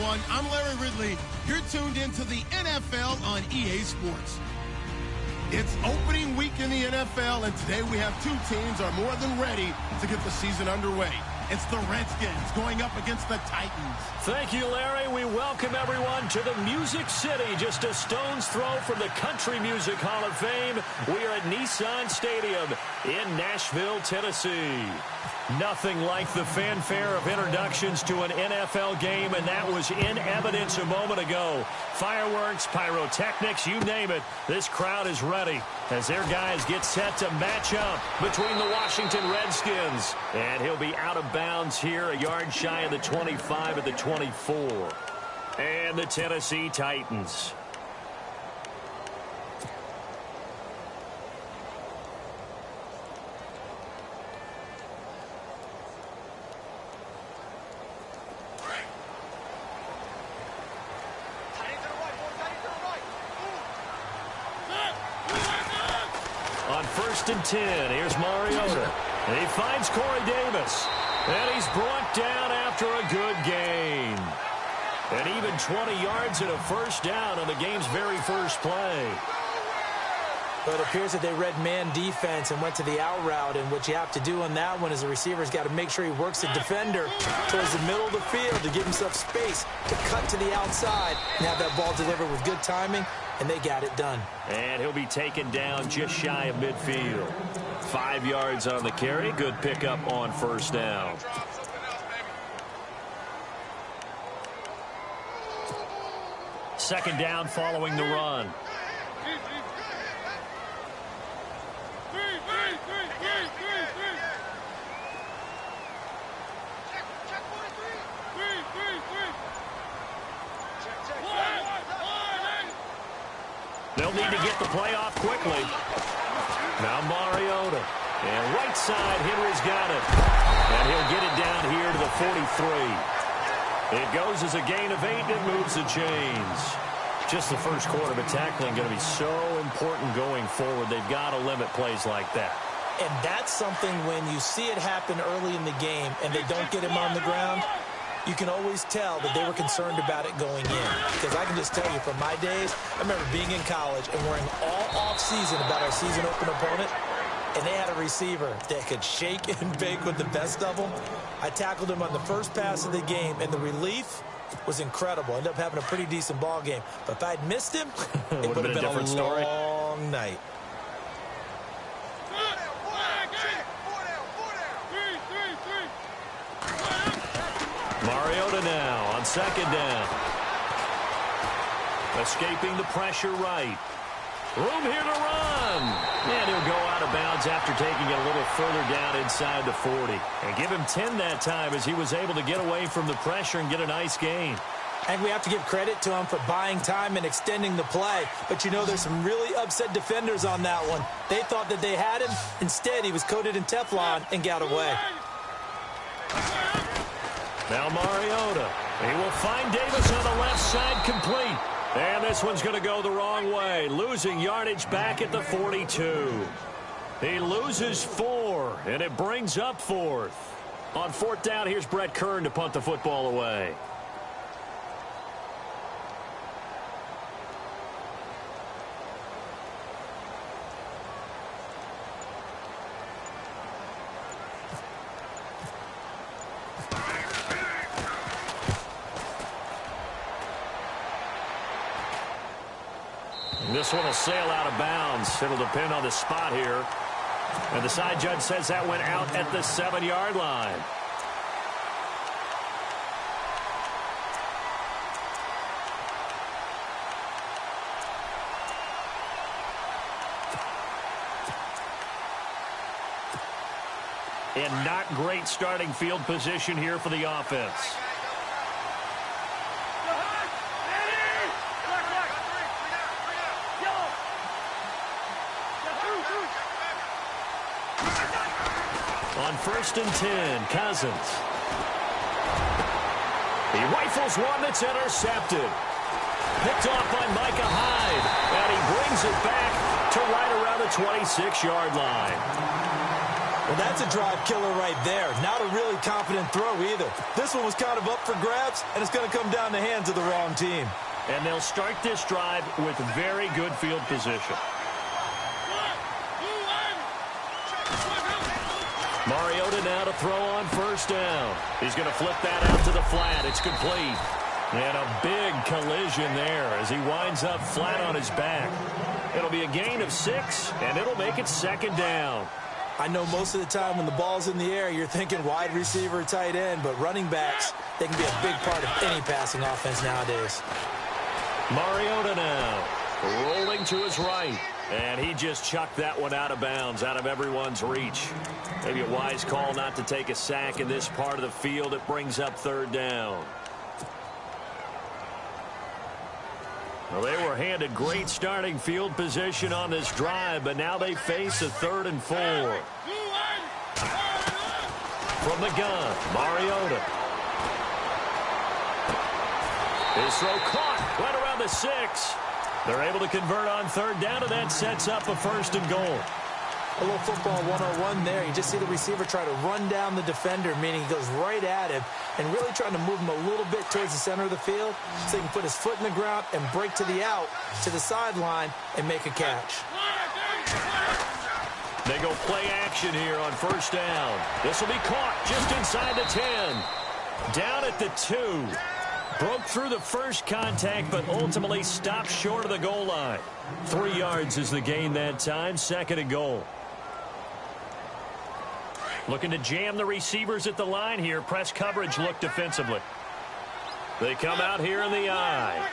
everyone. I'm Larry Ridley. You're tuned into the NFL on EA Sports. It's opening week in the NFL, and today we have two teams are more than ready to get the season underway. It's the Redskins going up against the Titans. Thank you, Larry. We welcome everyone to the Music City, just a stone's throw from the Country Music Hall of Fame. We are at Nissan Stadium in Nashville, Tennessee. Nothing like the fanfare of introductions to an NFL game, and that was in evidence a moment ago. Fireworks, pyrotechnics, you name it. This crowd is ready as their guys get set to match up between the Washington Redskins. And he'll be out of bounds here, a yard shy of the 25 at the 24. And the Tennessee Titans. On 1st and 10, here's Mariota. And he finds Corey Davis. And he's brought down after a good gain. And even 20 yards and a first down on the game's very first play. But it appears that they read man defense and went to the out route. And what you have to do on that one is the receiver's got to make sure he works the defender towards the middle of the field to give himself space to cut to the outside and have that ball delivered with good timing. And they got it done. And he'll be taken down just shy of midfield. 5 yards on the carry. Good pickup on first down. Second down following the run. They'll need to get the play off quickly. Now Mariota. And right side, Henry's got it. And he'll get it down here to the 43. It goes as a gain of 8 and it moves the chains. Just the first quarter, but tackling going to be so important going forward. They've got to limit plays like that. And that's something when you see it happen early in the game and they don't get him on the ground, you can always tell that they were concerned about it going in. Because I can just tell you from my days, I remember being in college and worrying all off-season about our season-open opponent, and they had a receiver that could shake and bake with the best of them. I tackled him on the first pass of the game, and the relief was incredible. Ended up having a pretty decent ball game. But if I'd missed him, it would have been a long night. Mariota now on second down. Escaping the pressure right. Room here to run. And he'll go out of bounds after taking it a little further down inside the 40. And give him 10 that time as he was able to get away from the pressure and get a nice gain. And we have to give credit to him for buying time and extending the play. But, you know, there's some really upset defenders on that one. They thought that they had him. Instead, he was coated in Teflon and got away. Now Mariota. He will find Davis on the left side complete. And this one's going to go the wrong way. Losing yardage back at the 42. He loses 4, and it brings up 4th. On 4th down, here's Brett Kern to punt the football away. This one will sail out of bounds. It'll depend on the spot here. And the side judge says that went out at the 7-yard line. And not great starting field position here for the offense. On 1st and 10, Cousins. He rifles one that's intercepted. Picked off by Micah Hyde. And he brings it back to right around the 26-yard line. Well, that's a drive killer right there. Not a really confident throw either. This one was kind of up for grabs, and it's going to come down the hands of the wrong team. And they'll start this drive with very good field position. Mariota now to throw on first down. He's going to flip that out to the flat. It's complete. And a big collision there as he winds up flat on his back. It'll be a gain of 6, and it'll make it second down. I know most of the time when the ball's in the air, you're thinking wide receiver, tight end, but running backs, they can be a big part of any passing offense nowadays. Mariota now rolling to his right, and he just chucked that one out of bounds, out of everyone's reach. Maybe a wise call not to take a sack in this part of the field. It brings up third down. Well, they were handed great starting field position on this drive, but now they face a 3rd and 4. From the gun, Mariota. His throw caught right around the 6. They're able to convert on third down, and that sets up a 1st and goal. A little football 101 there. You just see the receiver try to run down the defender, meaning he goes right at him and really trying to move him a little bit towards the center of the field so he can put his foot in the ground and break to the out, to the sideline, and make a catch. They go play action here on first down. This will be caught just inside the 10. Down at the 2. Broke through the first contact, but ultimately stopped short of the goal line. 3 yards is the gain that time, 2nd and goal. Looking to jam the receivers at the line here. Press coverage look defensively. They come out here in the eye.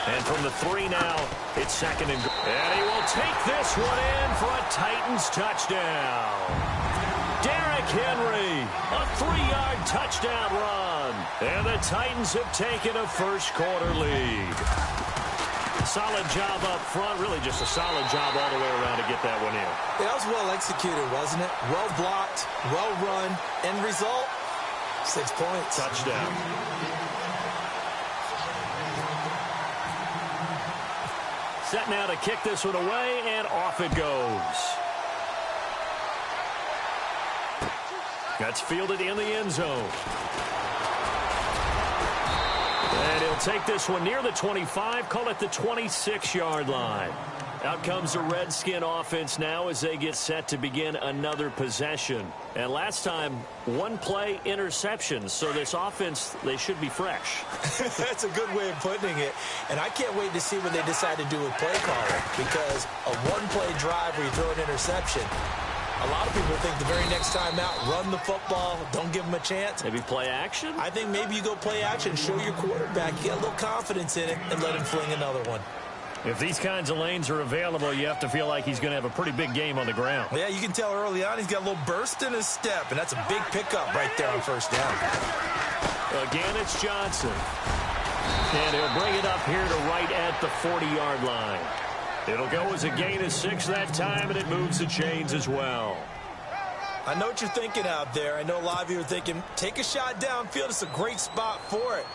And from the 3 now, it's 2nd and goal. And he will take this one in for a Titans touchdown. Derrick Henry, a 3-yard touchdown run. And the Titans have taken a first-quarter lead. Solid job up front, really just a solid job all the way around to get that one in. Yeah, that was well executed, wasn't it? Well blocked, well run. End result, 6 points. Touchdown. Set now to kick this one away, and off it goes. That's fielded in the end zone. And he'll take this one near the 25, call it the 26-yard line. Out comes the Redskin offense now as they get set to begin another possession. And last time, 1 play interceptions. So this offense, they should be fresh. That's a good way of putting it. And I can't wait to see what they decide to do with play calling. Because a 1-play drive where you throw an interception, a lot of people think the very next time out, run the football, don't give them a chance. Maybe play action? I think maybe you go play action, show your quarterback, get a little confidence in it, and let him fling another one. If these kinds of lanes are available, you have to feel like he's going to have a pretty big game on the ground. Yeah, you can tell early on he's got a little burst in his step, and that's a big pickup right there on first down. Again, it's Johnson. And he'll bring it up here to right at the 40-yard line. It'll go as a gain of 6 that time, and it moves the chains as well. I know what you're thinking out there. I know a lot of you are thinking, take a shot downfield. It's a great spot for it.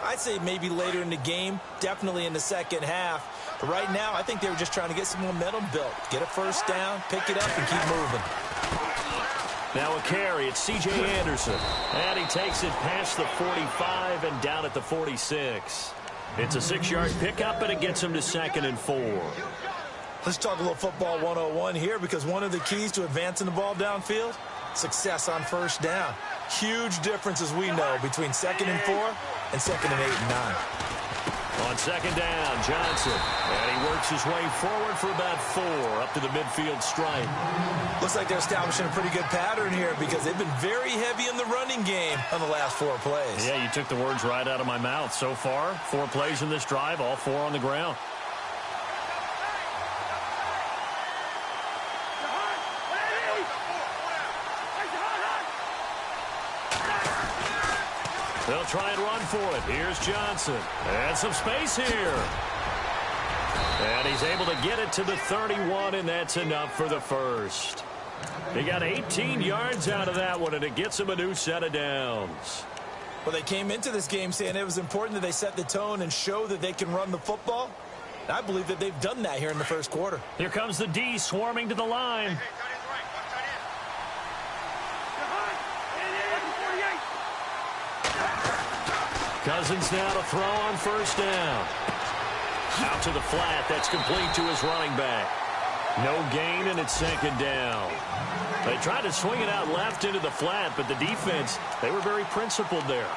I'd say maybe later in the game, definitely in the second half. But right now, I think they were just trying to get some momentum built. Get a first down, pick it up, and keep moving. Now a carry. It's C.J. Anderson. And he takes it past the 45 and down at the 46. It's a 6-yard pickup, and it gets him to 2nd and 4. Let's talk a little football 101 here, because one of the keys to advancing the ball downfield, success on first down. Huge difference, as we know, between 2nd and 4 and 2nd and 8 and 9. On 2nd down, Johnson. And he works his way forward for about 4 up to the midfield stripe. Looks like they're establishing a pretty good pattern here because they've been very heavy in the running game on the last 4 plays. Yeah, you took the words right out of my mouth. So far, 4 plays in this drive, all 4 on the ground. They'll try and run for it. Here's Johnson. And some space here. And he's able to get it to the 31, and that's enough for the first. He got 18 yards out of that one, and it gets him a new set of downs. Well, they came into this game saying it was important that they set the tone and show that they can run the football. And I believe that they've done that here in the first quarter. Here comes the D swarming to the line. Cousins now to throw on first down. Out to the flat. That's complete to his running back. No gain, and it's second down. They tried to swing it out left into the flat, but the defense, they were very principled there.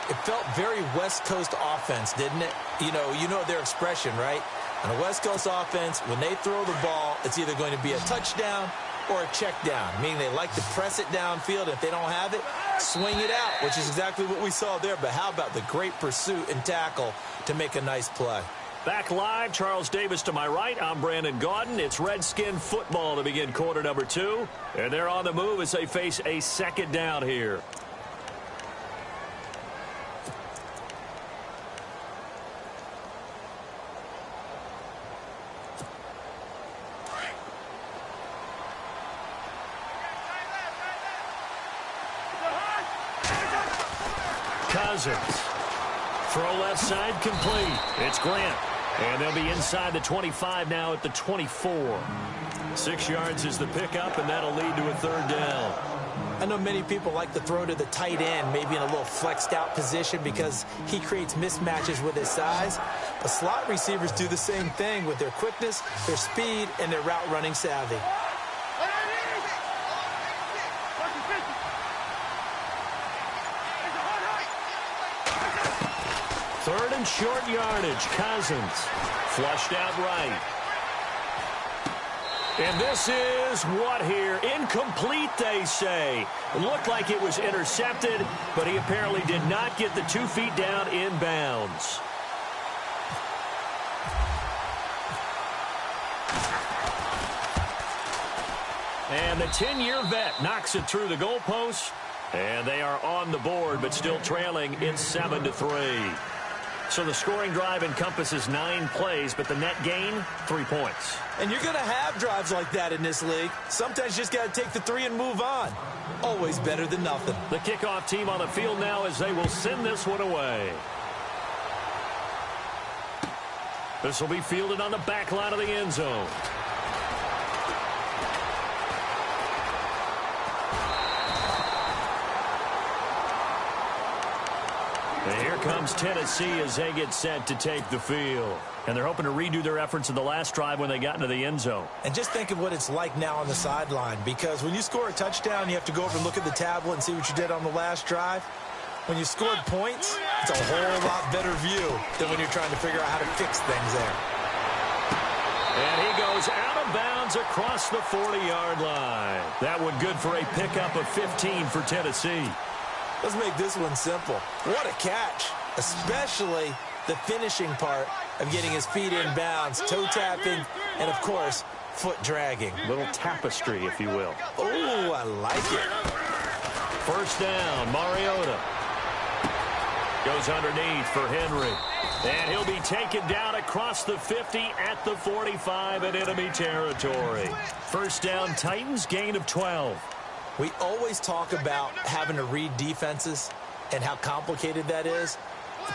It felt very West Coast offense, didn't it? You know their expression, right? On a West Coast offense, when they throw the ball, it's either going to be a touchdown or a check down, meaning they like to press it downfield. If they don't have it, swing it out, which is exactly what we saw there. But how about the great pursuit and tackle to make a nice play? Back live, Charles Davis to my right. I'm Brandon Gaudin. It's Redskin football to begin quarter number 2. And they're on the move as they face a second down here. Cousins. Throw left side complete. It's Grant. And they'll be inside the 25 now at the 24. 6 yards is the pickup, and that'll lead to a third down. I know many people like to throw to the tight end, maybe in a little flexed out position because he creates mismatches with his size. But slot receivers do the same thing with their quickness, their speed, and their route running savvy. Third and short yardage. Cousins flushed out right. And this is what here? Incomplete, they say. It looked like it was intercepted, but he apparently did not get the 2 feet down in bounds. And the 10-year vet knocks it through the goalpost. And they are on the board, but still trailing. It's 7-3. So the scoring drive encompasses 9 plays, but the net gain, 3 points. And you're going to have drives like that in this league. Sometimes you just got to take the 3 and move on. Always better than nothing. The kickoff team on the field now as they will send this one away. This will be fielded on the back line of the end zone. And here comes Tennessee as they get set to take the field. And they're hoping to redo their efforts in the last drive when they got into the end zone. And just think of what it's like now on the sideline, because when you score a touchdown, you have to go over and look at the tablet and see what you did on the last drive. When you scored points, it's a whole lot better view than when you're trying to figure out how to fix things there. And he goes out of bounds across the 40-yard line. That one good for a pickup of 15 for Tennessee. Let's make this one simple. What a catch, especially the finishing part of getting his feet in bounds, toe tapping, and, of course, foot dragging. Little tapestry, if you will. Oh, I like it. First down, Mariota. Goes underneath for Henry. And he'll be taken down across the 50 at the 45 in enemy territory. First down, Titans, gain of 12. We always talk about having to read defenses and how complicated that is.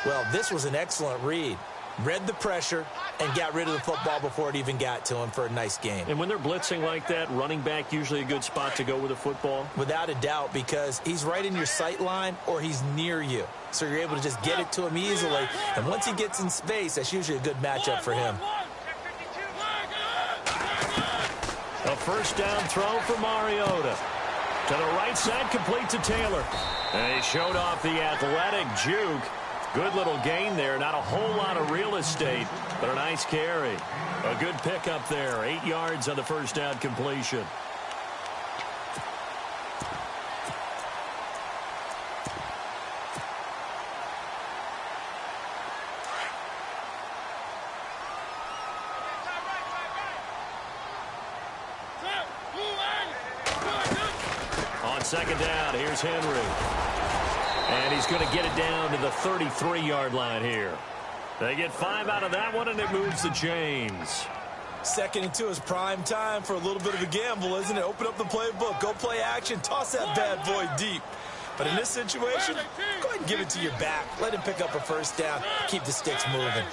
Well, this was an excellent read. Read the pressure and got rid of the football before it even got to him for a nice game. And when they're blitzing like that, running back usually a good spot to go with the football? Without a doubt, because he's right in your sight line or he's near you. So you're able to just get it to him easily. And once he gets in space, that's usually a good matchup for him. A first down throw for Mariota. To the right side, complete to Taylor. And he showed off the athletic juke. Good little gain there. Not a whole lot of real estate, but a nice carry. A good pickup there. 8 yards on the first down completion. On second down, here's Henry. And he's going to get it down to the 33-yard line here. They get 5 out of that one, and it moves the chains. 2nd and 2 is prime time for a little bit of a gamble, isn't it? Open up the playbook, go play action, toss that bad boy deep. But in this situation, go ahead and give it to your back. Let him pick up a first down. Keep the sticks moving.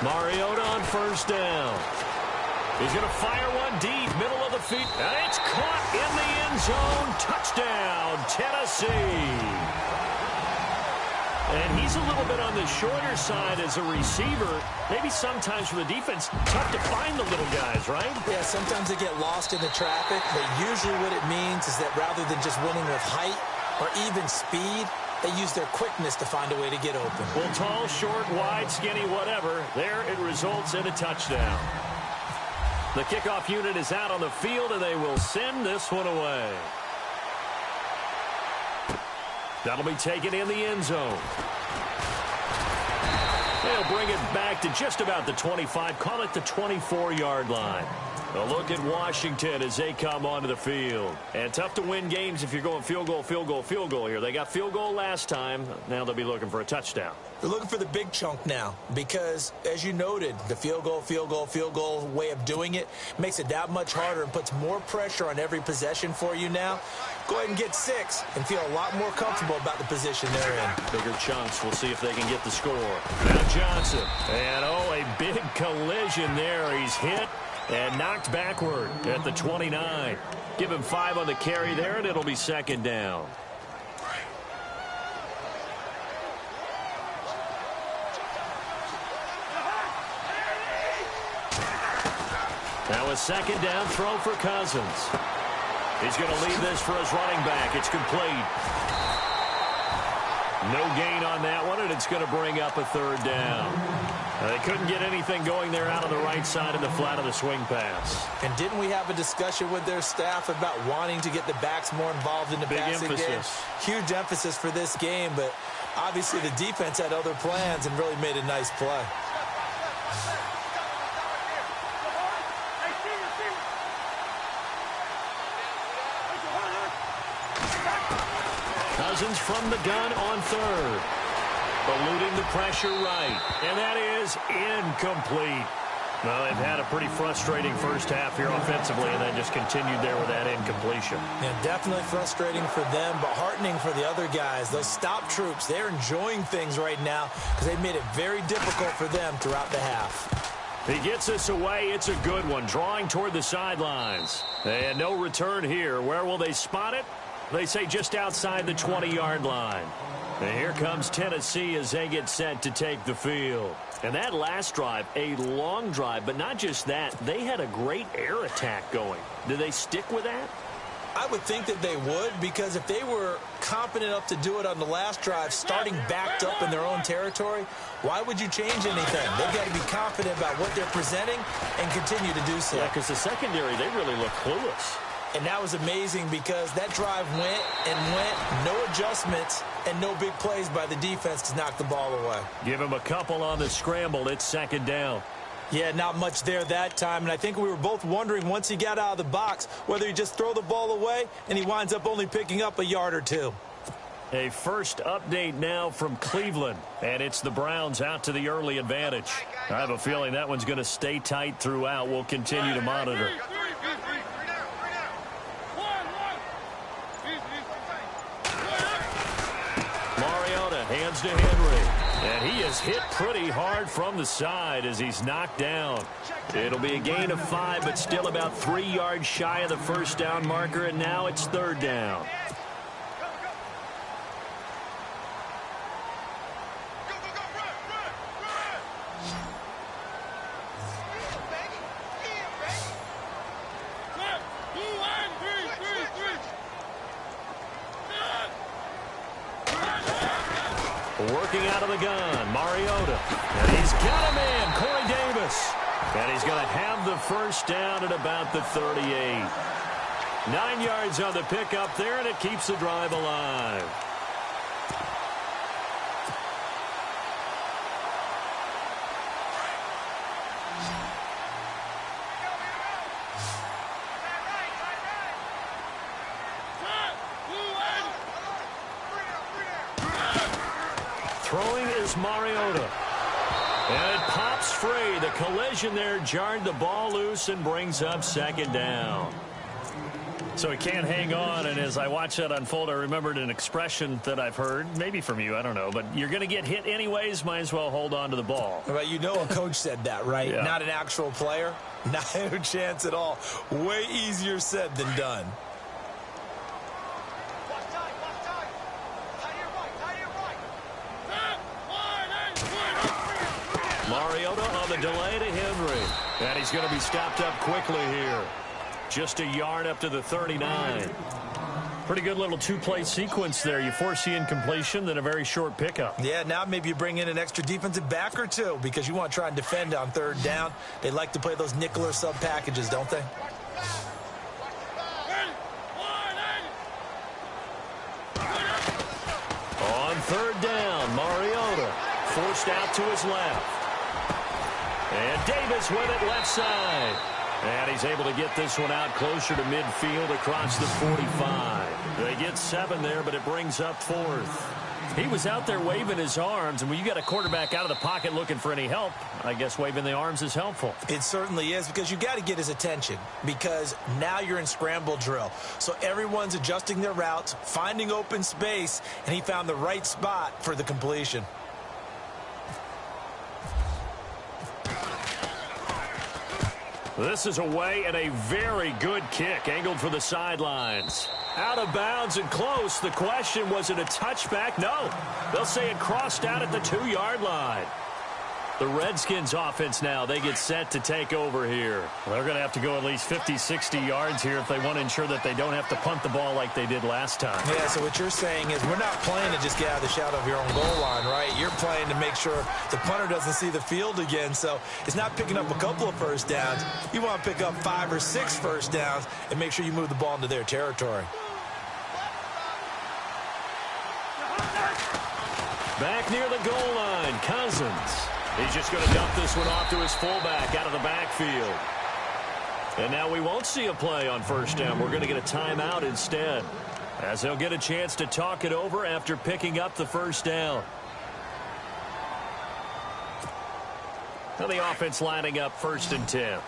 Mariota on first down. He's going to fire one deep, middle of the feet. And it's caught in the end zone. Touchdown, Tennessee. And he's a little bit on the shorter side as a receiver. Maybe sometimes for the defense, tough to find the little guys, right? Yeah, sometimes they get lost in the traffic, but usually what it means is that rather than just winning with height or even speed, they use their quickness to find a way to get open. Well, tall, short, wide, skinny, whatever, there it results in a touchdown. The kickoff unit is out on the field, and they will send this one away. That'll be taken in the end zone. They'll bring it back to just about the 25, call it the 24-yard line. A look at Washington as they come onto the field. And tough to win games if you're going field goal, field goal, field goal here. They got field goal last time. Now they'll be looking for a touchdown. They're looking for the big chunk now because, as you noted, the field goal way of doing it makes it that much harder and puts more pressure on every possession for you now. Go ahead and get 6 and feel a lot more comfortable about the position they're in. Bigger chunks. We'll see if they can get the score. Now Johnson. And, a big collision there. He's hit and knocked backward at the 29. Give him 5 on the carry there, and it'll be second down. Now a second down throw for Cousins. He's going to leave this for his running back. It's complete. No gain on that one, and it's going to bring up a third down. They couldn't get anything going there out on the right side of the flat of the swing pass. And didn't we have a discussion with their staff about wanting to get the backs more involved in the passing game? Huge emphasis for this game, but obviously the defense had other plans and really made a nice play. Cousins from the gun on third. Eluding the pressure right. And that is incomplete. Well, they've had a pretty frustrating first half here offensively and then just continued there with that incompletion. Yeah, definitely frustrating for them, but heartening for the other guys. Those stop troops, they're enjoying things right now because they've made it very difficult for them throughout the half. He gets us away. It's a good one. Drawing toward the sidelines. And no return here. Where will they spot it? They say just outside the 20-yard line. And here comes Tennessee as they get set to take the field. And that last drive, a long drive, but not just that. They had a great air attack going. Do they stick with that? I would think that they would, because if they were competent enough to do it on the last drive, starting backed up in their own territory, why would you change anything? They've got to be confident about what they're presenting and continue to do so. Yeah, because the secondary, they really look clueless. And that was amazing because that drive went and went, no adjustments, and no big plays by the defense to knock the ball away. Give him a couple on the scramble. It's second down. Yeah, not much there that time, and I think we were both wondering once he got out of the box whether he just throw the ball away, and he winds up only picking up a yard or two. A first update now from Cleveland, and it's the Browns out to the early advantage. I have a feeling that one's going to stay tight throughout. We'll continue to monitor. Mariota hands to Henry, and he is hit pretty hard from the side as he's knocked down. It'll be a gain of 5, but still about 3 yards shy of the first down marker, and now it's third down. Working out of the gun, Mariota. And he's got a man, Corey Davis. And he's going to have the first down at about the 38. 9 yards on the pickup there, and it keeps the drive alive. Throwing is Mariota. And it pops free. The collision there jarred the ball loose and brings up second down. So he can't hang on, and as I watch that unfold, I remembered an expression that I've heard, maybe from you, I don't know, but you're going to get hit anyways, might as well hold on to the ball. Well, you know a coach said that, right? Yeah. Not an actual player. Not a chance at all. Way easier said than done. Mariota on the delay to Henry. And he's going to be stopped up quickly here. Just a yard up to the 39. Pretty good little two-play sequence there. You force the incompletion, then a very short pickup. Yeah, now maybe you bring in an extra defensive back or two because you want to try and defend on third down. They like to play those nickel or sub packages, don't they? On third down, Mariota forced out to his left. And Davis with it left side. And he's able to get this one out closer to midfield across the 45. They get 7 there, but it brings up 4th. He was out there waving his arms, and when you got a quarterback out of the pocket looking for any help, I guess waving the arms is helpful. It certainly is, because you got to get his attention, because now you're in scramble drill. So everyone's adjusting their routes, finding open space, and he found the right spot for the completion. This is away and a very good kick, angled for the sidelines. Out of bounds and close. The question, was it a touchback? No. They'll say it crossed out at the 2-yard line. The Redskins offense now, they get set to take over here. They're going to have to go at least 50, 60 yards here if they want to ensure that they don't have to punt the ball like they did last time. Yeah, so what you're saying is we're not playing to just get out of the shadow of your own goal line, right? You're playing to make sure the punter doesn't see the field again. So it's not picking up a couple of first downs. You want to pick up 5 or 6 first downs and make sure you move the ball into their territory. Back near the goal line, Cousins. He's just going to dump this one off to his fullback out of the backfield. And now we won't see a play on first down. We're going to get a timeout instead, as they'll get a chance to talk it over after picking up the first down. Now the offense lining up 1st and 10.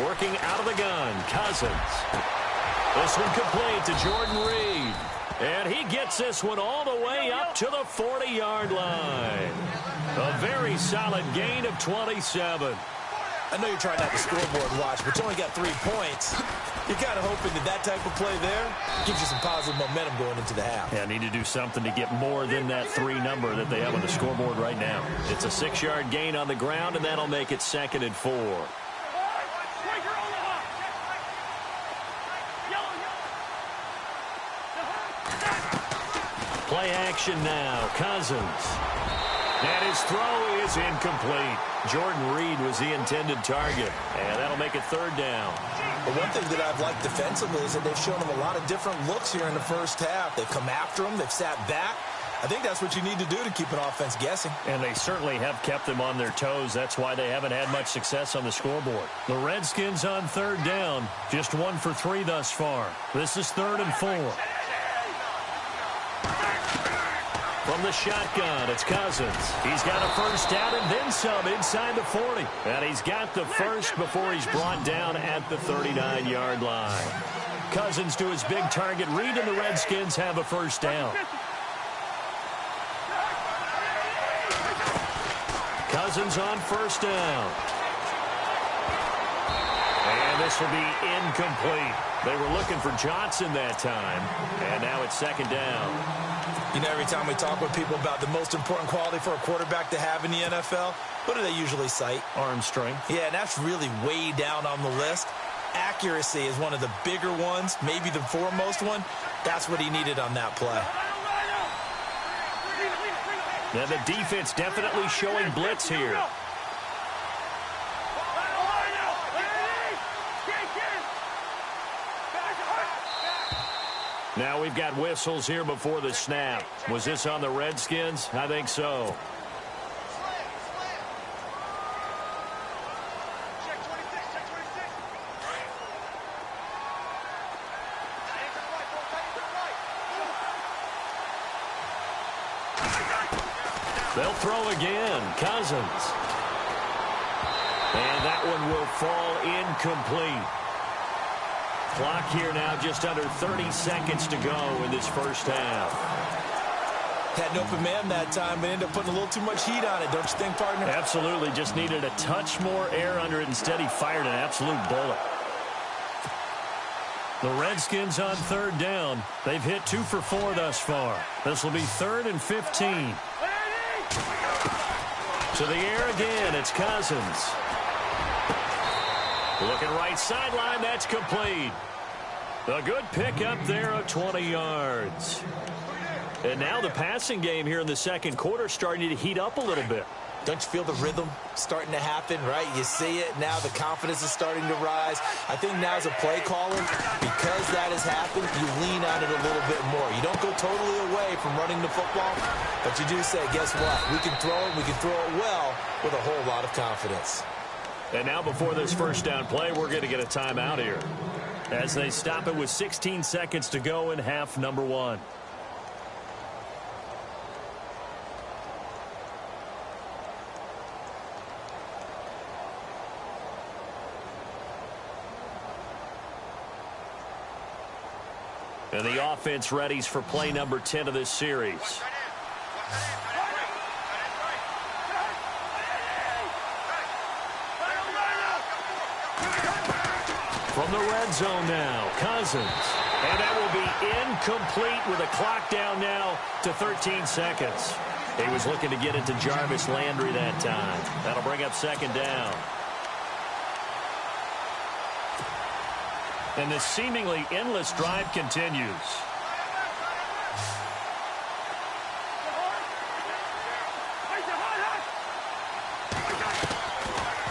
Working out of the gun, Cousins. This one complete to Jordan Reed. And he gets this one all the way up to the 40-yard line. A very solid gain of 27. I know you're trying not to scoreboard watch, but you only got 3 points. You're kind of hoping that type of play there gives you some positive momentum going into the half. Yeah, need to do something to get more than that 3 number that they have on the scoreboard right now. It's a 6-yard gain on the ground, and that'll make it 2nd and 4. Play action now. Cousins. And his throw is incomplete. Jordan Reed was the intended target. And that'll make it 3rd down. But one thing that I've liked defensively is that they've shown him a lot of different looks here in the first half. They've come after him. They've sat back. I think that's what you need to do to keep an offense guessing. And they certainly have kept them on their toes. That's why they haven't had much success on the scoreboard. The Redskins on 3rd down. Just 1 for 3 thus far. This is 3rd and 4. From the shotgun, it's Cousins. He's got a first down and then some inside the 40. And he's got the first before he's brought down at the 39-yard line. Cousins to his big target. Reed and the Redskins have a first down. Cousins on first down. And this will be incomplete. They were looking for Johnson that time. And now it's 2nd down. You know, every time we talk with people about the most important quality for a quarterback to have in the NFL, what do they usually cite? Arm strength. Yeah, and that's really way down on the list. Accuracy is one of the bigger ones, maybe the foremost one. That's what he needed on that play. Now the defense definitely showing blitz here. Now we've got whistles here before the snap. Was this on the Redskins? I think so. They'll throw again. Cousins. And that one will fall incomplete. Clock here now just under 30 seconds to go in this first half. Had an open man that time, but ended up putting a little too much heat on it, don't you think, partner? Absolutely. Just needed a touch more air under it. Instead, he fired an absolute bullet. The Redskins on third down. They've hit 2 for 4 thus far. This will be 3rd and 15. To the air again. It's Cousins. Looking right sideline. That's complete. A good pickup there of 20 yards. And now the passing game here in the second quarter starting to heat up a little bit. Don't you feel the rhythm starting to happen, right? You see it. Now the confidence is starting to rise. I think now as a play caller, because that has happened, you lean on it a little bit more. You don't go totally away from running the football, but you do say, guess what? We can throw it. We can throw it well with a whole lot of confidence. And now before this first down play, we're going to get a timeout here as they stop it with 16 seconds to go in half number 1. And the offense readies for play number 10 of this series. From the red zone now, Cousins. And that will be incomplete with a clock down now to 13 seconds. He was looking to get it to Jarvis Landry that time. That'll bring up second down. And this seemingly endless drive continues.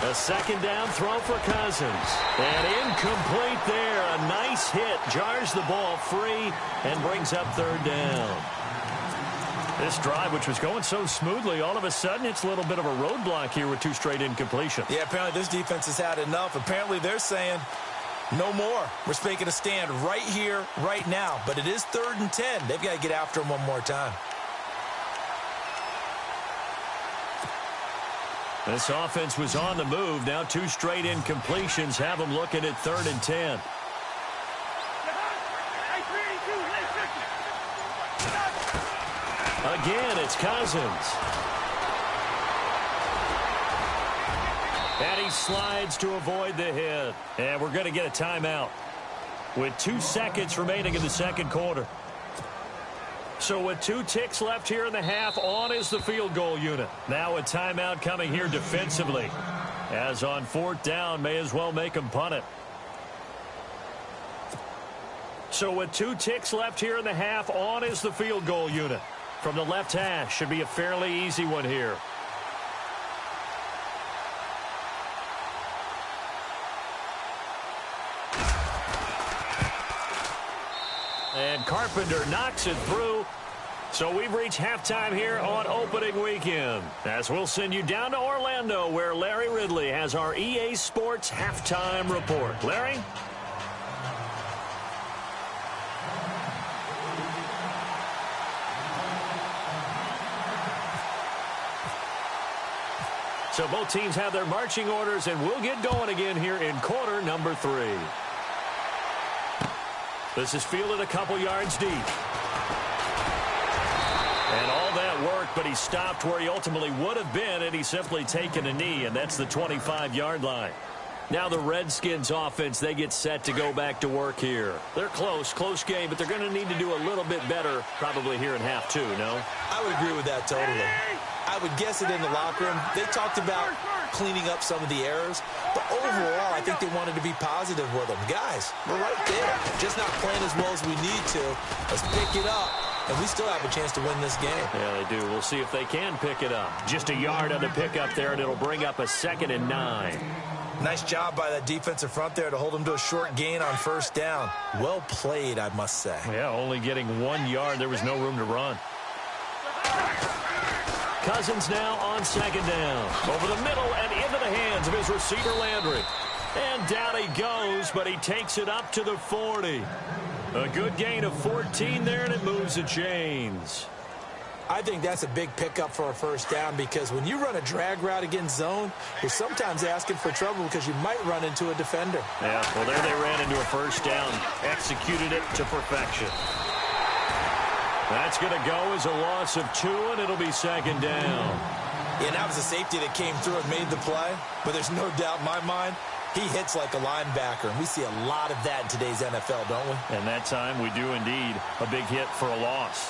A second down throw for Cousins. And incomplete there. A nice hit. Jars the ball free and brings up third down. This drive, which was going so smoothly, all of a sudden it's a little bit of a roadblock here with 2 straight incompletions. Yeah, apparently this defense has had enough. Apparently they're saying, no more. We're making a stand right here, right now. But it is 3rd and 10. They've got to get after him one more time. This offense was on the move. Now 2 straight incompletions have them looking at 3rd and 10. Again, it's Cousins. And he slides to avoid the hit. And we're going to get a timeout with 2 seconds remaining in the second quarter. So with 2 ticks left here in the half, on is the field goal unit. Now a timeout coming here defensively. As on 4th down, may as well make them punt it. So with 2 ticks left here in the half, on is the field goal unit. From the left hash, should be a fairly easy one here. And Carpenter knocks it through. So we've reached halftime here on opening weekend. As we'll send you down to Orlando, where Larry Ridley has our EA Sports halftime report. Larry? So both teams have their marching orders, and we'll get going again here in quarter number 3. This is fielded a couple yards deep. And all that work, but he stopped where he ultimately would have been, and he's simply taken a knee, and that's the 25-yard line. Now the Redskins offense, they get set to go back to work here. They're close game, but they're going to need to do a little bit better probably here in half 2, no? I would agree with that totally. I would guess it in the locker room. They talked about cleaning up some of the errors, but overall, I think they wanted to be positive with them. Guys, we're right there. Just not playing as well as we need to. Let's pick it up, and we still have a chance to win this game. Yeah, they do. We'll see if they can pick it up. Just a yard on the pickup there, and it'll bring up a 2nd and 9. Nice job by that defensive front there to hold them to a short gain on 1st down. Well played, I must say. Yeah, only getting 1 yard. There was no room to run. Cousins now on 2nd down. Over the middle and into the hands of his receiver, Landry. And down he goes, but he takes it up to the 40. A good gain of 14 there, and it moves the chains. I think that's a big pickup for a first down because when you run a drag route against zone, you're sometimes asking for trouble because you might run into a defender. Yeah, well, there they ran into a first down, executed it to perfection. That's going to go as a loss of 2, and it'll be second down. Yeah, that was a safety that came through and made the play, but there's no doubt in my mind he hits like a linebacker, and we see a lot of that in today's NFL, don't we? And that time we do indeed a big hit for a loss.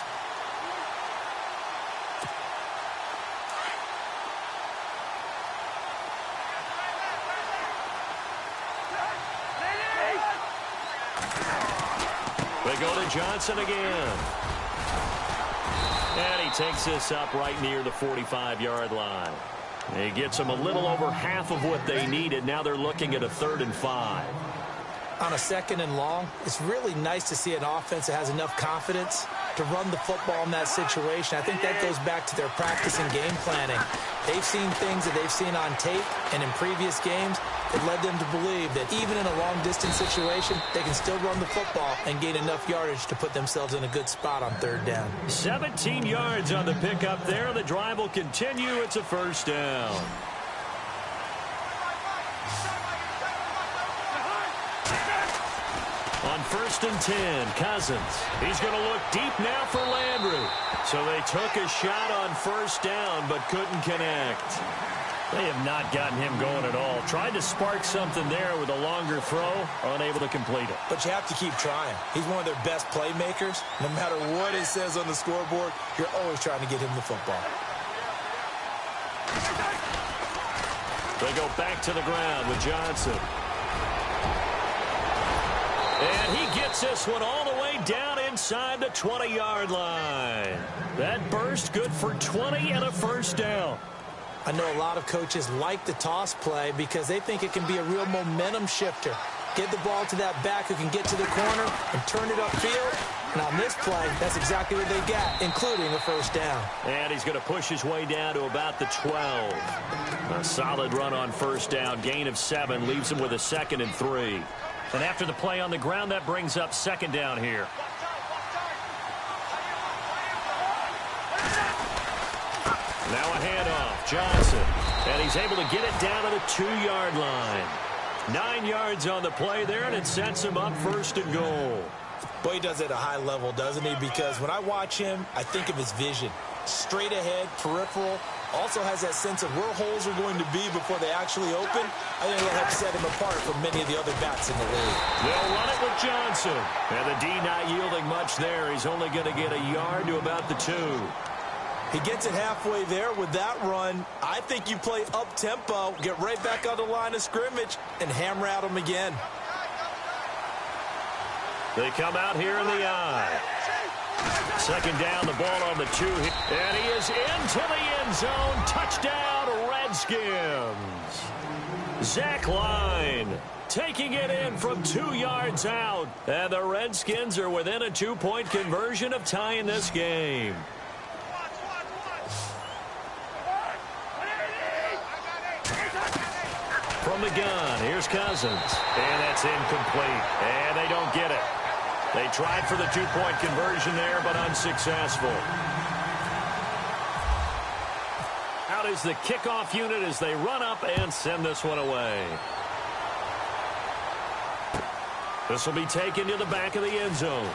They go to Johnson again. And he takes this up right near the 45-yard line. He gets them a little over half of what they needed. Now they're looking at a 3rd and 5. On a 2nd and long, it's really nice to see an offense that has enough confidence to run the football in that situation. I think that goes back to their practice and game planning. They've seen things that they've seen on tape and in previous games that led them to believe that even in a long-distance situation, they can still run the football and gain enough yardage to put themselves in a good spot on 3rd down. 17 yards on the pickup there. The drive will continue. It's a first down. On 1st and 10, Cousins. He's going to look deep now for Landry. So they took a shot on 1st down but couldn't connect. They have not gotten him going at all. Tried to spark something there with a longer throw, unable to complete it. But you have to keep trying. He's one of their best playmakers. No matter what it says on the scoreboard, you're always trying to get him the football. They go back to the ground with Johnson. And he gets this one all the way down inside the 20-yard line. That burst good for 20 and a first down. I know a lot of coaches like the toss play because they think it can be a real momentum shifter. Get the ball to that back who can get to the corner and turn it upfield. And on this play, that's exactly what they got, including a first down. And he's going to push his way down to about the 12. A solid run on first down. Gain of 7 leaves him with a 2nd and 3. And after the play on the ground, that brings up 2nd down here. Now a handoff, Johnson. And he's able to get it down to the 2-yard line. 9 yards on the play there, and it sets him up 1st and goal. Boy, he does it at a high level, doesn't he? Because when I watch him, I think of his vision. Straight ahead, peripheral. Also has that sense of where holes are going to be before they actually open. I think that helps set him apart from many of the other backs in the league. They'll run it with Johnson. And the D not yielding much there. He's only going to get a yard to about the 2. He gets it halfway there with that run. I think you play up-tempo, get right back on the line of scrimmage, and hammer at him again. They come out here in the eye. 2nd down, the ball on the 2. And he is into the end zone. Touchdown, Redskins. Zach Line taking it in from 2 yards out. And the Redskins are within a 2-point conversion of tying this game. From the gun, here's Cousins. And that's incomplete. And they don't get it. They tried for the 2-point conversion there, but unsuccessful. Out is the kickoff unit as they run up and send this one away. This will be taken to the back of the end zone.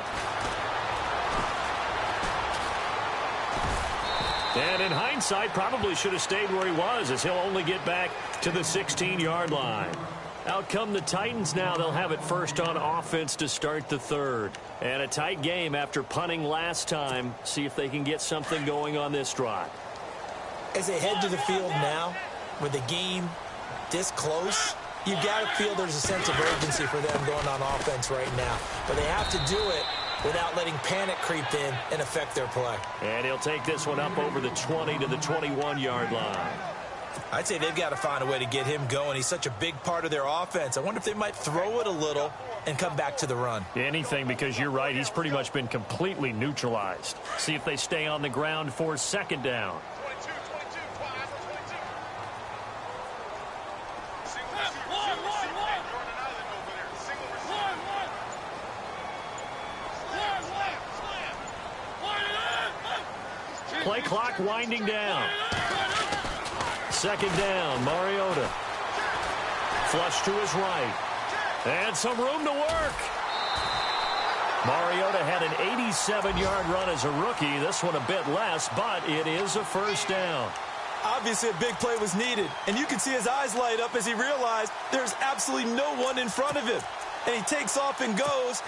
And in hindsight, probably should have stayed where he was, as he'll only get back to the 16-yard line. Out come the Titans now. They'll have it first on offense to start the 3rd. And a tight game after punting last time. See if they can get something going on this drive. As they head to the field now, with the game this close, you got to feel there's a sense of urgency for them going on offense right now. But they have to do it without letting panic creep in and affect their play. And he'll take this one up over the 20 to the 21-yard line. I'd say they've got to find a way to get him going. He's such a big part of their offense. I wonder if they might throw it a little and come back to the run. Anything, because you're right. He's pretty much been completely neutralized. See if they stay on the ground for 2nd down. play clock winding down. Second down, Mariota. Flush to his right. And some room to work. Mariota had an 87-yard run as a rookie. This one a bit less, but it is a first down. Obviously, a big play was needed, and you can see his eyes light up as he realized there's absolutely no one in front of him. And he takes off and goes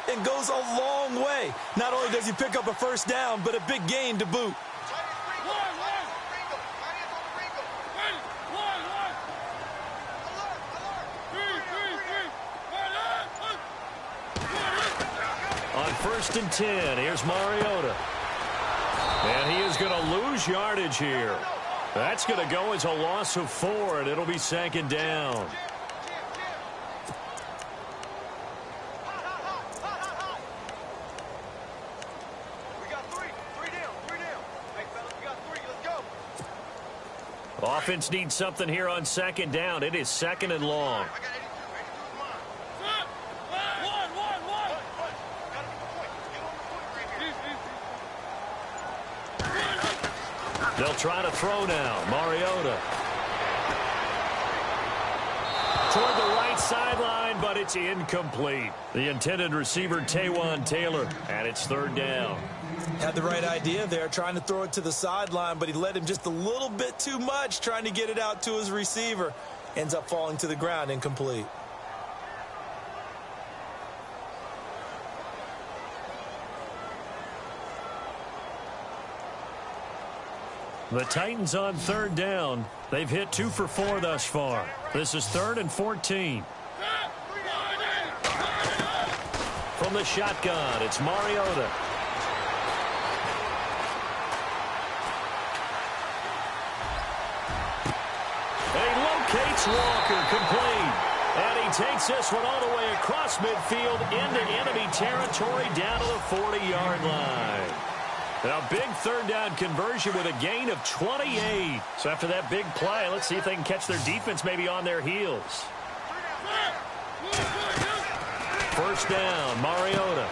a long way. Not only does he pick up a first down, but a big gain to boot. On 1st and 10, here's Mariota. And he is going to lose yardage here. That's going to go as a loss of 4, and it'll be 2nd down. Offense needs something here on 2nd down. It is 2nd and long. They'll try to throw now. Mariota. Toward the right sideline, but it's incomplete. The intended receiver, Taywan Taylor, and it's 3rd down. Had the right idea there, trying to throw it to the sideline, but he led him just a little bit too much, trying to get it out to his receiver. Ends up falling to the ground, incomplete. The Titans on 3rd down. They've hit 2 for 4 thus far. This is 3rd and 14. From the shotgun, it's Mariota. He locates Walker, complete. And he takes this one all the way across midfield into enemy territory down to the 40-yard line. A big 3rd down conversion with a gain of 28. So after that big play, let's see if they can catch their defense maybe on their heels. 1st down, Mariota.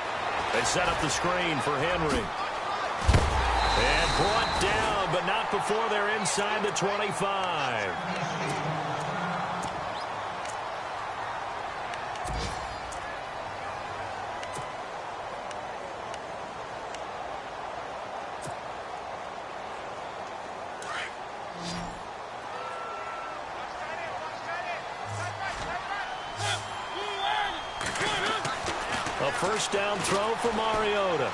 They set up the screen for Henry. And brought down, but not before they're inside the 25. A 1st down throw for Mariota.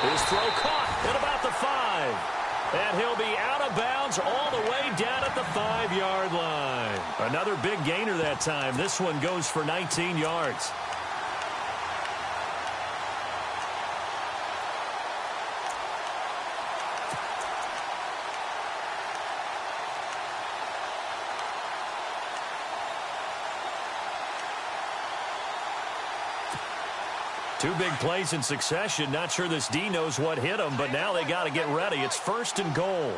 His throw caught at about the 5. And he'll be out of bounds all the way down at the 5-yard line. Another big gainer that time. This one goes for 19 yards. Two big plays in succession. Not sure this D knows what hit him, but now they got to get ready. It's 1st and goal.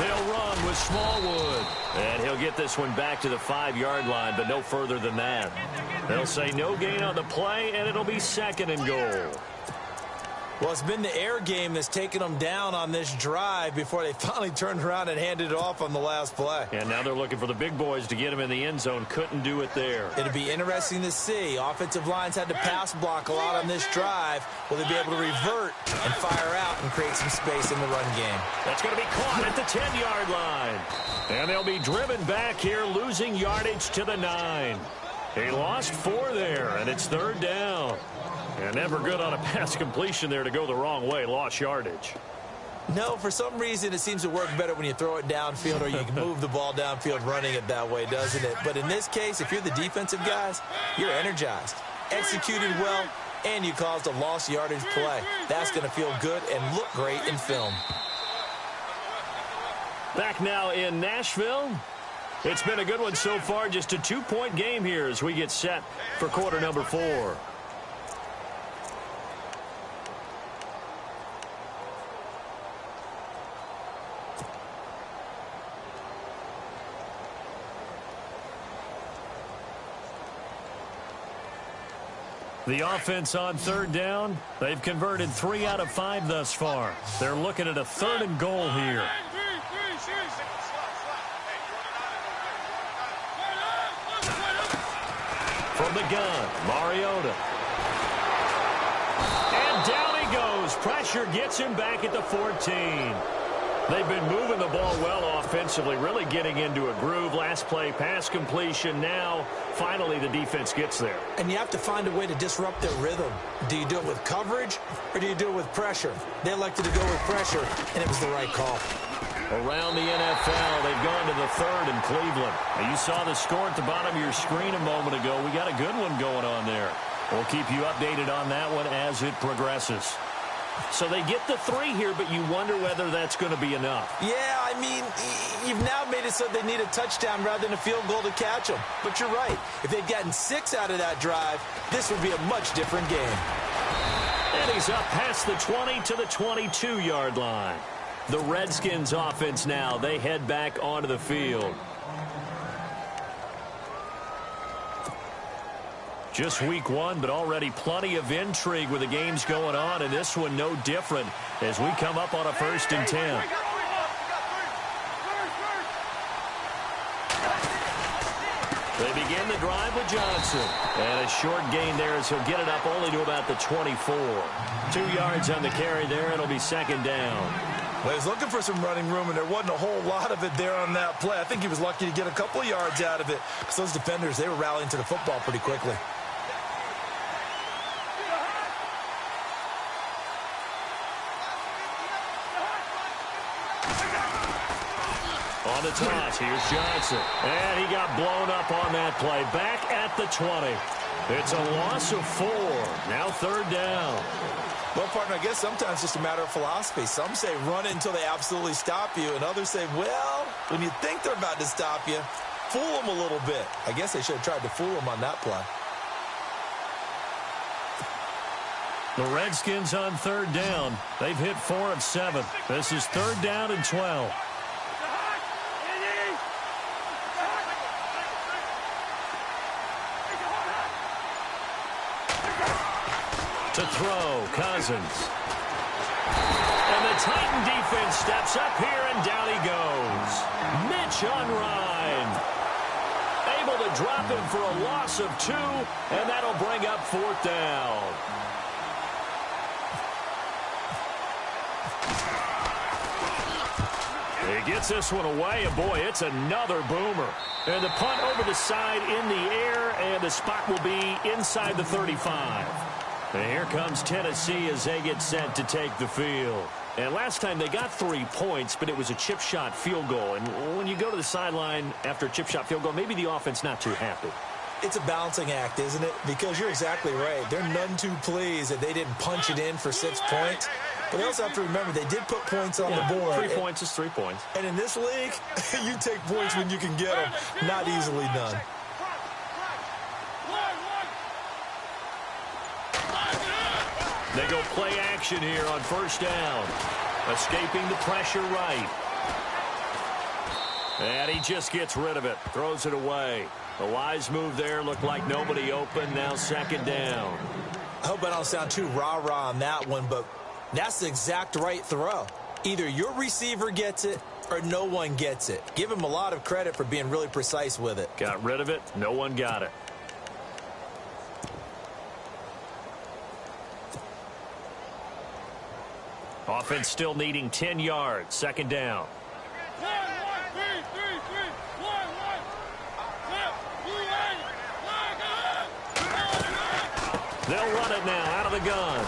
They'll run with Smallwood. And he'll get this one back to the 5-yard line, but no further than that. They'll say no gain on the play, and it'll be 2nd and goal. Well, it's been the air game that's taken them down on this drive before they finally turned around and handed it off on the last play. And now they're looking for the big boys to get him in the end zone. Couldn't do it there. It'll be interesting to see. Offensive lines had to pass block a lot on this drive. Will they be able to revert and fire out and create some space in the run game? That's going to be caught at the 10-yard line. And they'll be driven back here, losing yardage to the 9. He lost 4 there, and it's 3rd down. And never good on a pass completion there to go the wrong way. Lost yardage. No, for some reason it seems to work better when you throw it downfield or you can move the ball downfield running it that way, doesn't it? But in this case, if you're the defensive guys, you're energized, executed well, and you caused a lost yardage play. That's going to feel good and look great in film. Back now in Nashville. It's been a good one so far. Just a 2-point game here as we get set for quarter number 4. The offense on third down, they've converted 3 out of 5 thus far. They're looking at a 3rd and goal here. From the gun, Mariota. And down he goes. Pressure gets him back at the 14. They've been moving the ball well offensively, really getting into a groove. Last play, pass completion. Now, finally, the defense gets there. And you have to find a way to disrupt their rhythm. Do you do it with coverage, or do you do it with pressure? They elected to go with pressure, and it was the right call. Around the NFL, they've gone to the 3rd in Cleveland. Now, you saw the score at the bottom of your screen a moment ago. We got a good one going on there. We'll keep you updated on that one as it progresses. So they get the 3 here, but you wonder whether that's going to be enough. Yeah, I mean, you've now made it so they need a touchdown rather than a field goal to catch them. But you're right. If they'd gotten 6 out of that drive, this would be a much different game. And he's up past the 20 to the 22-yard line. The Redskins offense now, they head back onto the field. Just week 1, but already plenty of intrigue with the games going on, and this one no different as we come up on a 1st and 10. They begin the drive with Johnson. And a short gain there as he'll get it up only to about the 24. 2 yards on the carry there. It'll be 2nd down. Well, he was looking for some running room, and there wasn't a whole lot of it there on that play. I think he was lucky to get a couple of yards out of it because those defenders, they were rallying to the football pretty quickly. On the toss, here's Johnson. And he got blown up on that play. Back at the 20. It's a loss of 4. Now 3rd down. Well, partner, I guess sometimes it's just a matter of philosophy. Some say run it until they absolutely stop you, and others say, well, when you think they're about to stop you, fool them a little bit. I guess they should have tried to fool them on that play. The Redskins on 3rd down. They've hit 4 of 7. This is 3rd down and 12. To throw, Cousins. And the Titan defense steps up here, and down he goes. Mitch on Ryan. Able to drop him for a loss of 2, and that'll bring up 4th down. He gets this one away, and boy, it's another boomer. And the punt over the side in the air, and the spot will be inside the 35. And here comes Tennessee as they get set to take the field. And last time they got 3 points, but it was a chip shot field goal. And when you go to the sideline after a chip shot field goal, maybe the offense not too happy. It's a balancing act, isn't it? Because you're exactly right. They're none too pleased that they didn't punch it in for 6 points. But they also have to remember they did put points on the board. 3 points is 3 points. And in this league, you take points when you can get them. Not easily done. They go play action here on 1st down. Escaping the pressure right. And he just gets rid of it. Throws it away. A wise move there. Looked like nobody open. Now 2nd down. I hope I don't sound too rah-rah on that one, but that's the exact right throw. Either your receiver gets it or no one gets it. Give him a lot of credit for being really precise with it. Got rid of it. No one got it. Offense still needing 10 yards. 2nd down. They'll run it now out of the gun.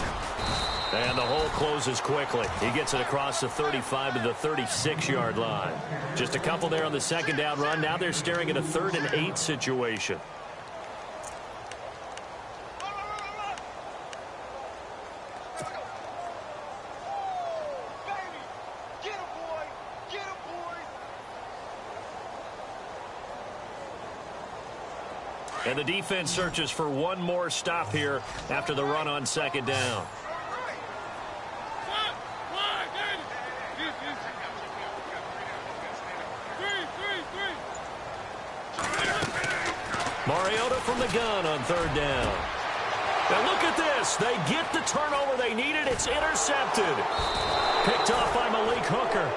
And the hole closes quickly. He gets it across the 35 to the 36-yard line. Just a couple there on the 2nd down run. Now they're staring at a 3rd and 8 situation. And the defense searches for one more stop here after the run on 2nd down. Mariota from the gun on 3rd down. And look at this. They get the turnover they needed. It's intercepted. Picked off by Malik Hooker.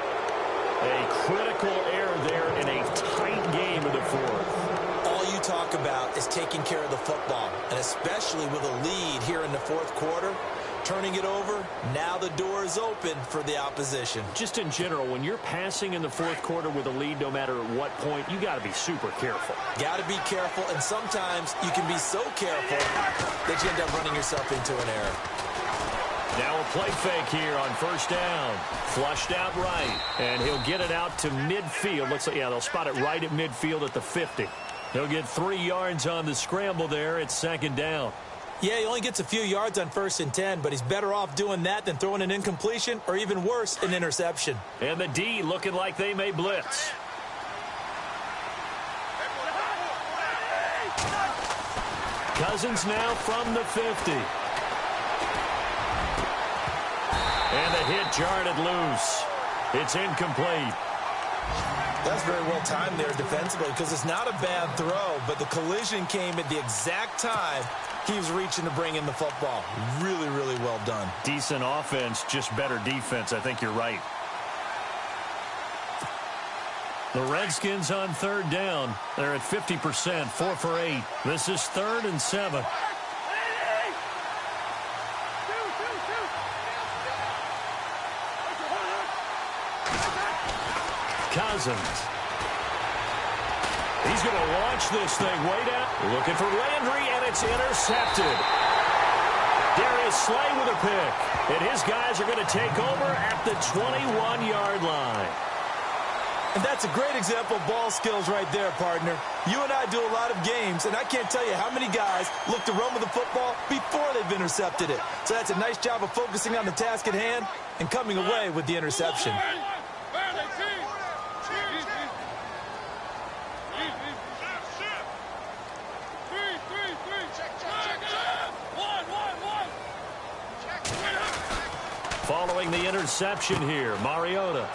A critical error there in a tight game in the fourth. All you talk about is taking care of the football, and especially with a lead here in the fourth quarter. Turning it over, now the door is open for the opposition. Just in general, when you're passing in the fourth quarter with a lead, no matter at what point, you got to be super careful. Got to be careful, and sometimes you can be so careful that you end up running yourself into an error. Now a play fake here on first down. Flushed out right, and he'll get it out to midfield. Looks like, yeah, they'll spot it right at midfield at the 50. He'll get 3 yards on the scramble there. It's second down. Yeah, he only gets a few yards on 1st and 10, but he's better off doing that than throwing an incompletion or even worse, an interception. And the D looking like they may blitz. Cousins now from the 50. And the hit jarred it loose. It's incomplete. That's very well timed there defensively because it's not a bad throw, but the collision came at the exact time he was reaching to bring in the football. Really, really well done. Decent offense, just better defense. I think you're right. The Redskins on third down. They're at 50%, 4 for 8. This is 3rd and 7. Cousins. He's going to launch this thing way down. Looking for Landry, and it's intercepted. Darius Slay with a pick. And his guys are going to take over at the 21-yard line. And that's a great example of ball skills right there, partner. You and I do a lot of games, and I can't tell you how many guys look to run with the football before they've intercepted it. So that's a nice job of focusing on the task at hand and coming away with the interception. Following the interception here, Mariota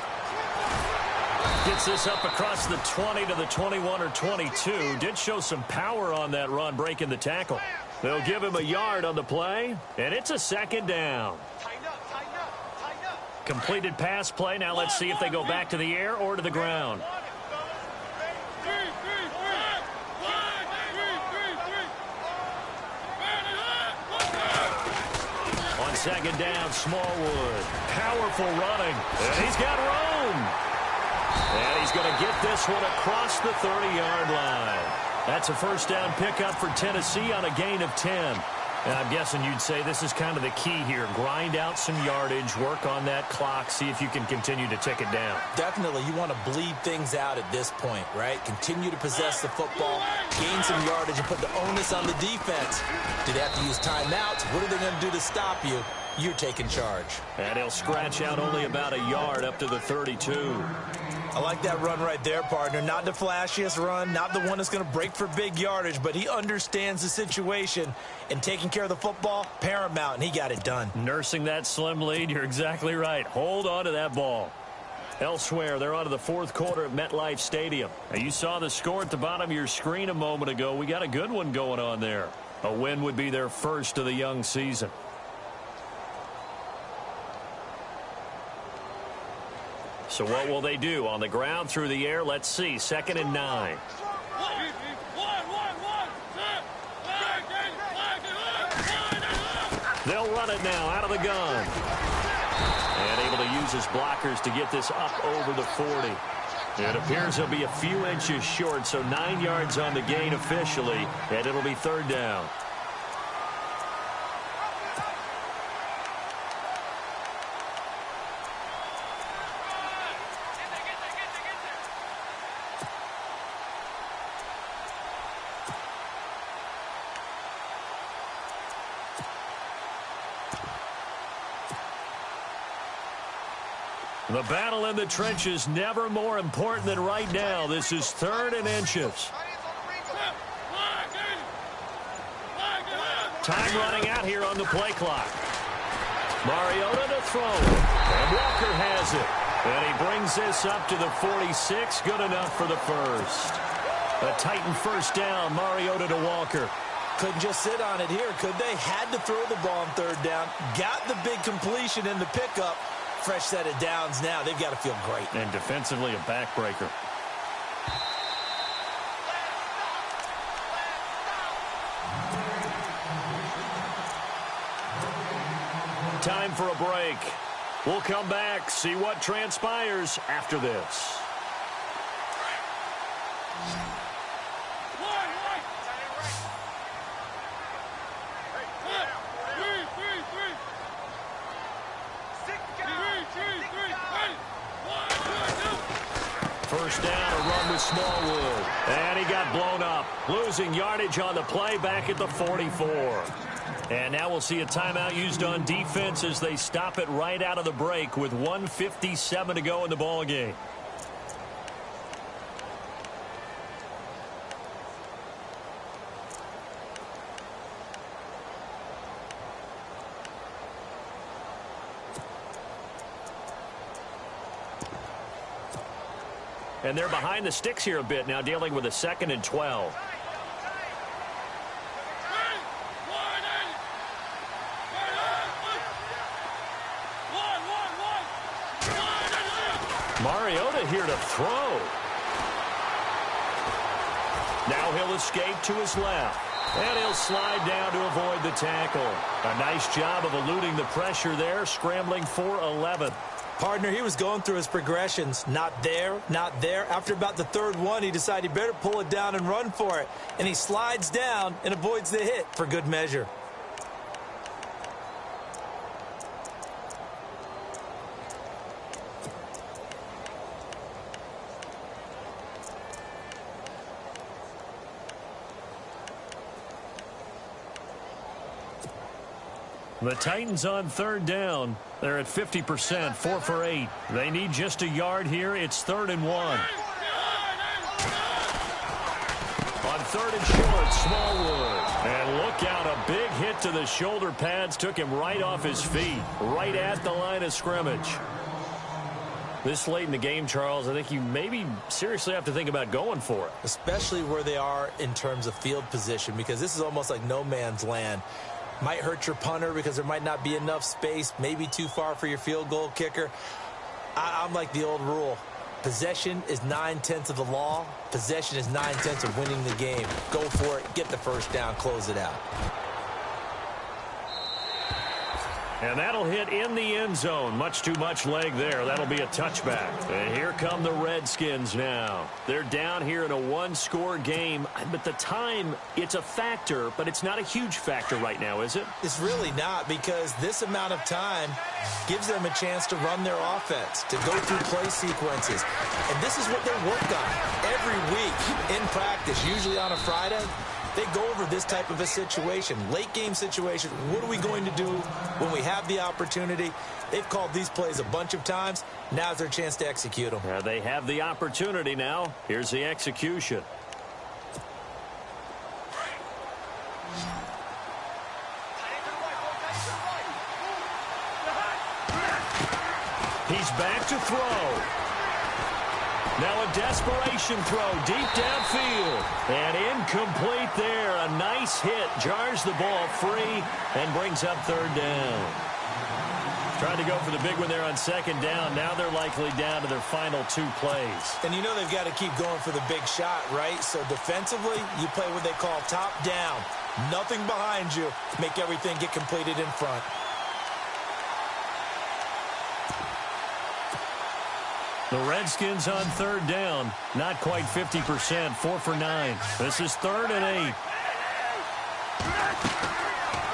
gets this up across the 20 to the 21 or 22. Did show some power on that run, breaking the tackle. They'll give him a yard on the play, and it's a second down. Completed pass play. Now let's see if they go back to the air or to the ground. On second down, Smallwood. Powerful running. And he's got room. And he's going to get this one across the 30-yard line. That's a first down pickup for Tennessee on a gain of 10. And I'm guessing you'd say this is kind of the key here. Grind out some yardage, work on that clock, see if you can continue to tick it down. Definitely, you want to bleed things out at this point, right? Continue to possess the football, gain some yardage, and put the onus on the defense. Do they have to use timeouts? What are they going to do to stop you? You're taking charge. And he'll scratch out only about a yard up to the 32. I like that run right there, partner. Not the flashiest run, not the one that's going to break for big yardage, but he understands the situation, and taking care of the football, paramount, and he got it done. Nursing that slim lead, you're exactly right. Hold on to that ball. Elsewhere, they're on to the fourth quarter at MetLife Stadium. Now, you saw the score at the bottom of your screen a moment ago. We got a good one going on there. A win would be their first of the young season. So what will they do? On the ground, through the air, let's see. 2nd and 9. They'll run it now out of the gun. And able to use his blockers to get this up over the 40. It appears he'll be a few inches short, so 9 yards on the gain officially, and it'll be 3rd down. The battle in the trenches never more important than right now. This is 3rd and inches. Time running out here on the play clock. Mariota to throw. And Walker has it. And he brings this up to the 46. Good enough for the first. A Titan first down. Mariota to Walker. Couldn't just sit on it here, could they? Had to throw the ball on third down. Got the big completion in the pickup. Fresh set of downs now. They've got to feel great. And defensively, a backbreaker. Time for a break. We'll come back, see what transpires after this. First down, a run with Smallwood. And he got blown up. Losing yardage on the play back at the 44. And now we'll see a timeout used on defense as they stop it right out of the break with 1:57 to go in the ball game. And they're behind the sticks here a bit now, dealing with a 2nd and 12. Mariota here to throw. Now he'll escape to his left. And he'll slide down to avoid the tackle. A nice job of eluding the pressure there, scrambling for 11. Partner, he was going through his progressions. Not there, not there. After about the third one, he decided he better pull it down and run for it. And he slides down and avoids the hit for good measure. The Titans on third down. They're at 50%, 4 for 8. They need just a yard here. It's 3rd and 1. On 3rd and short, Smallwood. And look out, a big hit to the shoulder pads. Took him right off his feet, right at the line of scrimmage. This late in the game, Charles, I think you maybe seriously have to think about going for it. Especially where they are in terms of field position, because this is almost like no man's land. Might hurt your punter because there might not be enough space, maybe too far for your field goal kicker. I'm like the old rule. Possession is 9/10 of the law. Possession is 9/10 of winning the game. Go for it, get the first down, close it out. And that'll hit in the end zone. Much too much leg there. That'll be a touchback. And here come the Redskins now. They're down here in a one-score game. But the time, it's a factor, but it's not a huge factor right now, is it? It's really not, because this amount of time gives them a chance to run their offense, to go through play sequences. And this is what they work on every week in practice, usually on a Friday. They go over this type of a situation, late game situation. What are we going to do when we have the opportunity? They've called these plays a bunch of times. Now's their chance to execute them. They have the opportunity now. Here's the execution. He's back to throw. Now a desperation throw deep downfield. And incomplete there. A nice hit. Jars the ball free and brings up 3rd down. Tried to go for the big one there on 2nd down. Now they're likely down to their final 2 plays. And you know they've got to keep going for the big shot, right? So defensively, you play what they call top down. Nothing behind you. Make everything get completed in front. The Redskins on 3rd down. Not quite 50%. 4 for 9. This is 3rd and 8.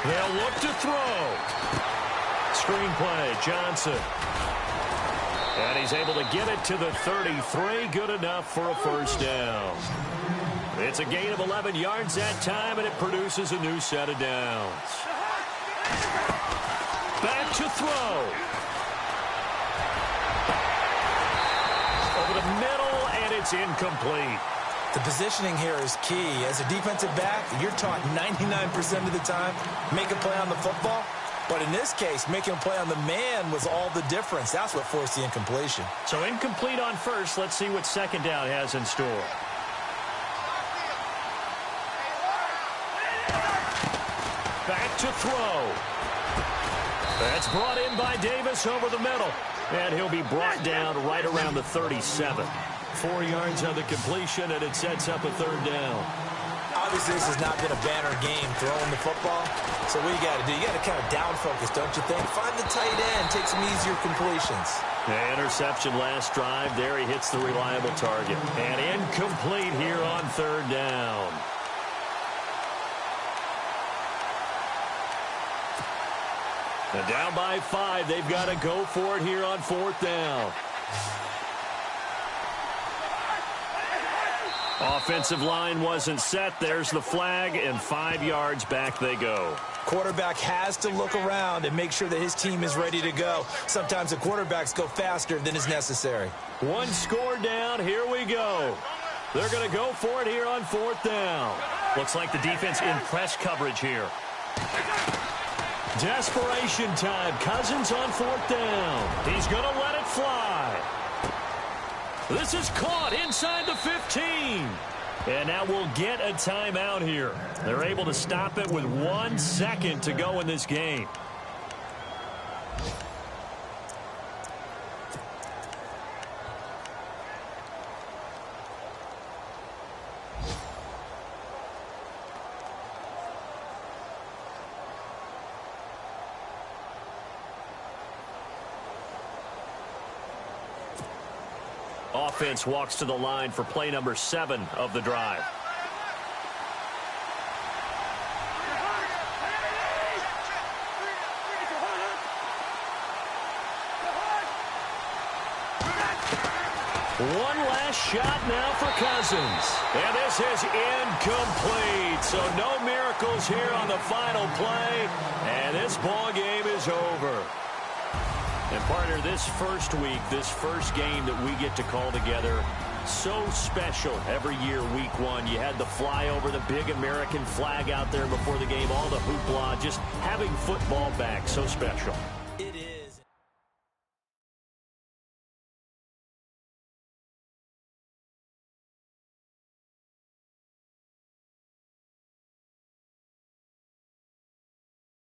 They'll look to throw. Screenplay, Johnson. And he's able to get it to the 33. Good enough for a first down. It's a gain of 11 yards that time, and it produces a new set of downs. Back to throw. Over the middle, and it's incomplete. The positioning here is key. As a defensive back, you're taught 99% of the time, make a play on the football. But in this case, making a play on the man was all the difference. That's what forced the incompletion. So incomplete on first. Let's see what 2nd down has in store. back to throw. That's brought in by Davis over the middle. And he'll be brought down right around the 37. 4 yards on the completion, and it sets up a third down. Obviously, this has not been a banner game throwing the football. So what you got to do, you got to kind of down focus, don't you think? Find the tight end, take some easier completions. The interception last drive. There he hits the reliable target. And incomplete here on third down. And down by 5. They've got to go for it here on fourth down. Offensive line wasn't set. There's the flag, and 5 yards back they go. Quarterback has to look around and make sure that his team is ready to go. Sometimes the quarterbacks go faster than is necessary. 1 score down. Here we go. They're going to go for it here on fourth down. Looks like the defense in press coverage here. Desperation time. Cousins on fourth down. He's going to let it fly. This is caught inside the 15. And now we'll get a timeout here. They're able to stop it with 1 second to go in this game. Offense walks to the line for play number 7 of the drive. One last shot now for Cousins. And this is incomplete. So no miracles here on the final play. And this ball game is over. And partner, this first week, this first game that we get to call together, so special every year, week 1. You had the flyover, the big American flag out there before the game, all the hoopla, just having football back, so special.